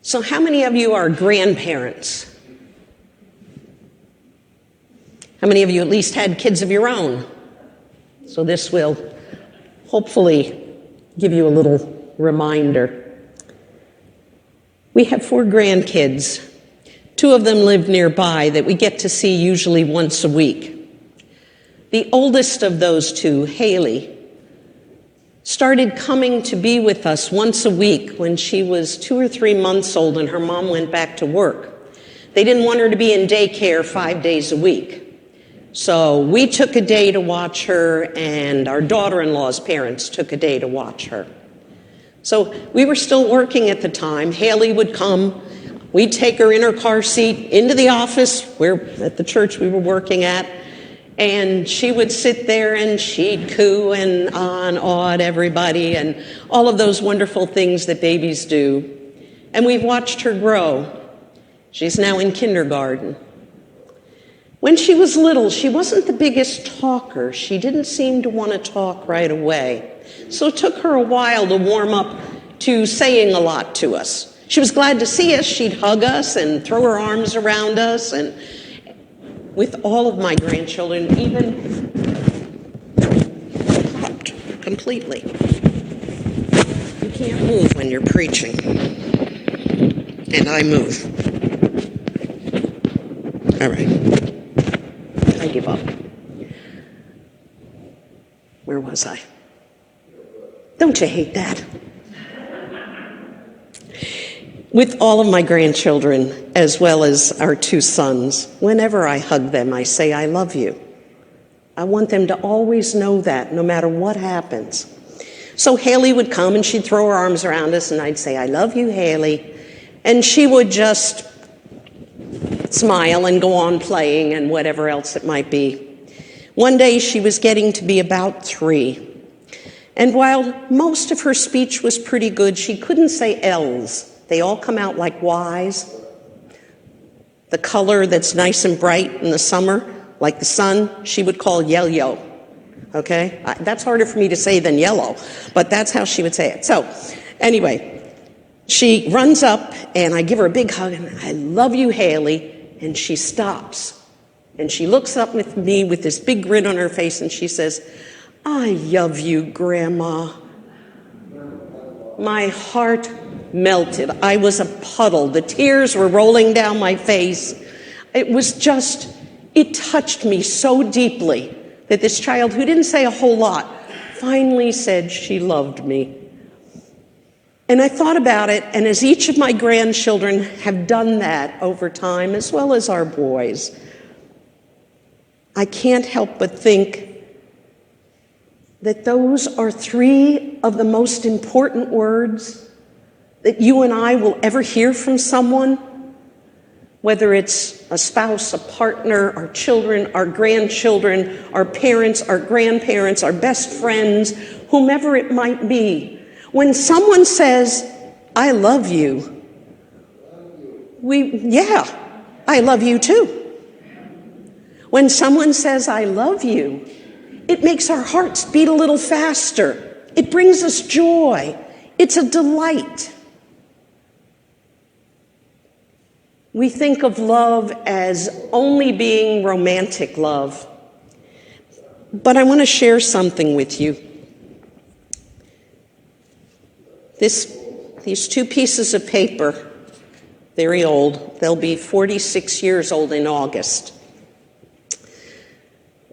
So how many of you are grandparents? How many of you at least had kids of your own? So this will hopefully give you a little reminder. We have 4 grandkids. 2 of them live nearby that we get to see usually once a week. The oldest of those 2, Haley, started coming to be with us once a week when she was 2 or 3 months old and her mom went back to work. They didn't want her to be in daycare 5 days a week. So we took a day to watch her, and our daughter-in-law's parents took a day to watch her. So we were still working at the time. Haley would come. We'd take her in her car seat into the office where at the church we were working at, and she would sit there and she'd coo and awed everybody and all of those wonderful things that babies do. And we've watched her grow. She's now in kindergarten. When she was little, she wasn't the biggest talker. She didn't seem to want to talk right away. So it took her a while to warm up to saying a lot to us. She was glad to see us. She'd hug us and throw her arms around us. And with all of my grandchildren, even popped completely. You can't move when you're preaching. And I move. All right. I give up. Where was I? Don't you hate that? With all of my grandchildren, as well as our 2 sons, whenever I hug them, I say, I love you. I want them to always know that, no matter what happens. So Haley would come and she'd throw her arms around us and I'd say, I love you, Haley. And she would just smile and go on playing and whatever else it might be. One day she was getting to be about 3. And while most of her speech was pretty good, she couldn't say L's. They all come out like Y's. The color that's nice and bright in the summer, like the sun, she would call yellow. Okay? That's harder for me to say than yellow, but that's how she would say it. So anyway, she runs up and I give her a big hug and I love you, Haley. And she stops and she looks up with me with this big grin on her face and she says, I love you, Grandma. My heart melted. I was a puddle. The tears were rolling down my face. It touched me so deeply that this child, who didn't say a whole lot, finally said she loved me. And I thought about it, and as each of my grandchildren have done that over time, as well as our boys, I can't help but think that those are 3 of the most important words that you and I will ever hear from someone, whether it's a spouse, a partner, our children, our grandchildren, our parents, our grandparents, our best friends, whomever it might be. When someone says, I love you, I love you too. When someone says, I love you, it makes our hearts beat a little faster. It brings us joy. It's a delight. We think of love as only being romantic love. But I want to share something with you. These 2 pieces of paper, very old, they'll be 46 years old in August.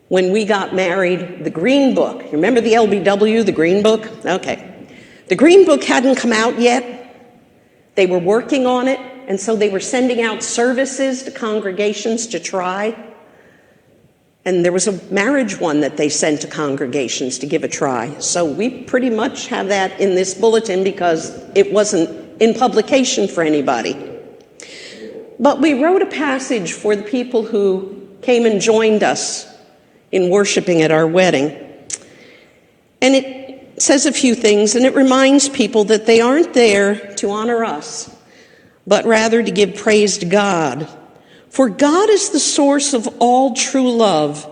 When we got married, the Green Book, you remember the LBW, the Green Book? Okay. The Green Book hadn't come out yet. They were working on it, and so they were sending out services to congregations to try. And there was a marriage one that they sent to congregations to give a try. So we pretty much have that in this bulletin because it wasn't in publication for anybody. But we wrote a passage for the people who came and joined us in worshiping at our wedding. And it says a few things, and it reminds people that they aren't there to honor us, but rather to give praise to God. For God is the source of all true love,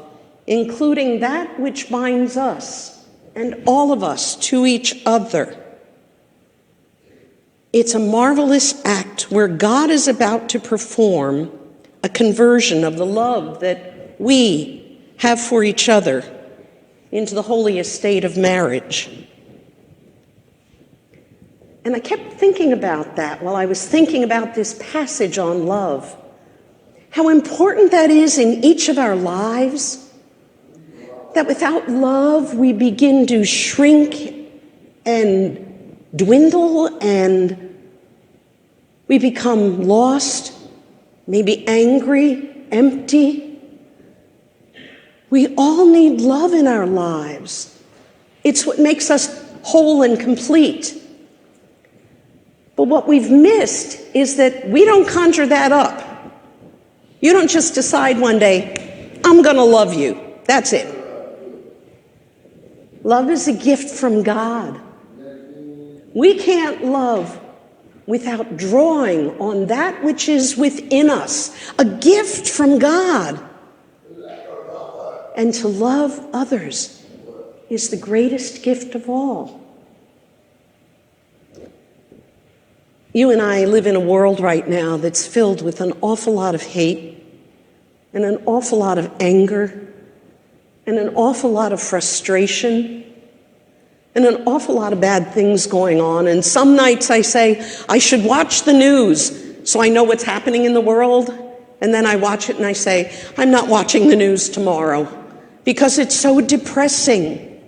including that which binds us, and all of us to each other. It's a marvelous act where God is about to perform a conversion of the love that we have for each other into the holy estate of marriage. And I kept thinking about that while I was thinking about this passage on love. How important that is in each of our lives. That without love, we begin to shrink and dwindle, and we become lost, maybe angry, empty. We all need love in our lives. It's what makes us whole and complete. But what we've missed is that we don't conjure that up. You don't just decide one day, I'm going to love you. That's it. Love is a gift from God. We can't love without drawing on that which is within us, a gift from God. And to love others is the greatest gift of all. You and I live in a world right now that's filled with an awful lot of hate and an awful lot of anger and an awful lot of frustration and an awful lot of bad things going on. And some nights I say, I should watch the news so I know what's happening in the world. And then I watch it and I say, I'm not watching the news tomorrow because it's so depressing.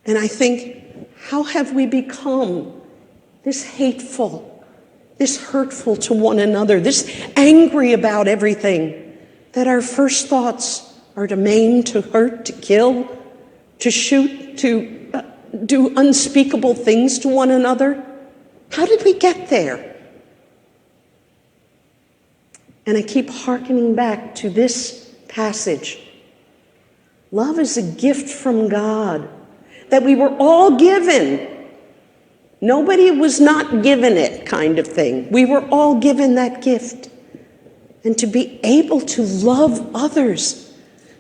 And I think, how have we become this hateful, this hurtful to one another, this angry about everything, that our first thoughts are to maim, to hurt, to kill, to shoot, to do unspeakable things to one another? How did we get there? And I keep hearkening back to this passage. Love is a gift from God that we were all given. Nobody was not given it, kind of thing. We were all given that gift. And to be able to love others,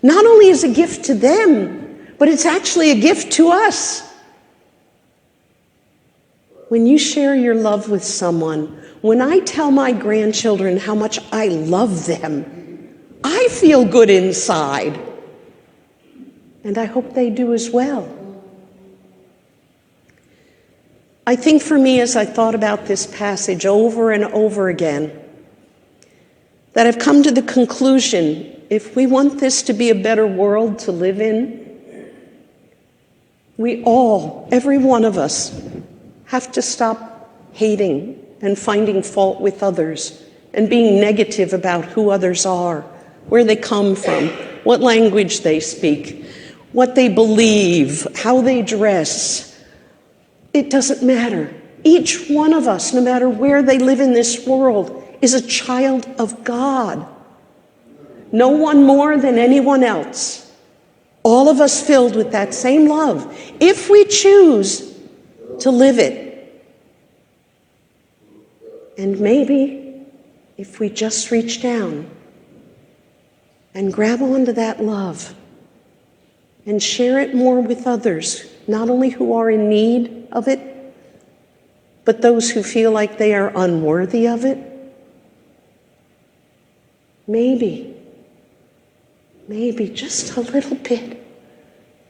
not only is a gift to them, but it's actually a gift to us. When you share your love with someone, when I tell my grandchildren how much I love them, I feel good inside. And I hope they do as well. I think for me, as I thought about this passage over and over again, that I've come to the conclusion, if we want this to be a better world to live in, we all, every one of us, have to stop hating and finding fault with others and being negative about who others are, where they come from, what language they speak, what they believe, how they dress. It doesn't matter. Each one of us, no matter where they live in this world, is a child of God. No one more than anyone else. All of us filled with that same love, if we choose to live it. And maybe if we just reach down and grab onto that love and share it more with others, not only who are in need of it, but those who feel like they are unworthy of it, maybe just a little bit,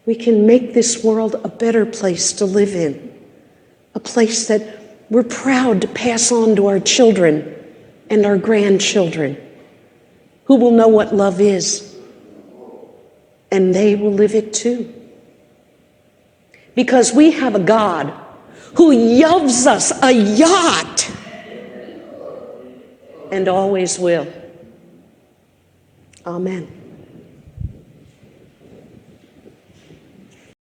we can make this world a better place to live in, a place that we're proud to pass on to our children and our grandchildren, who will know what love is, and they will live it too. Because we have a God who loves us a yacht and always will. Amen.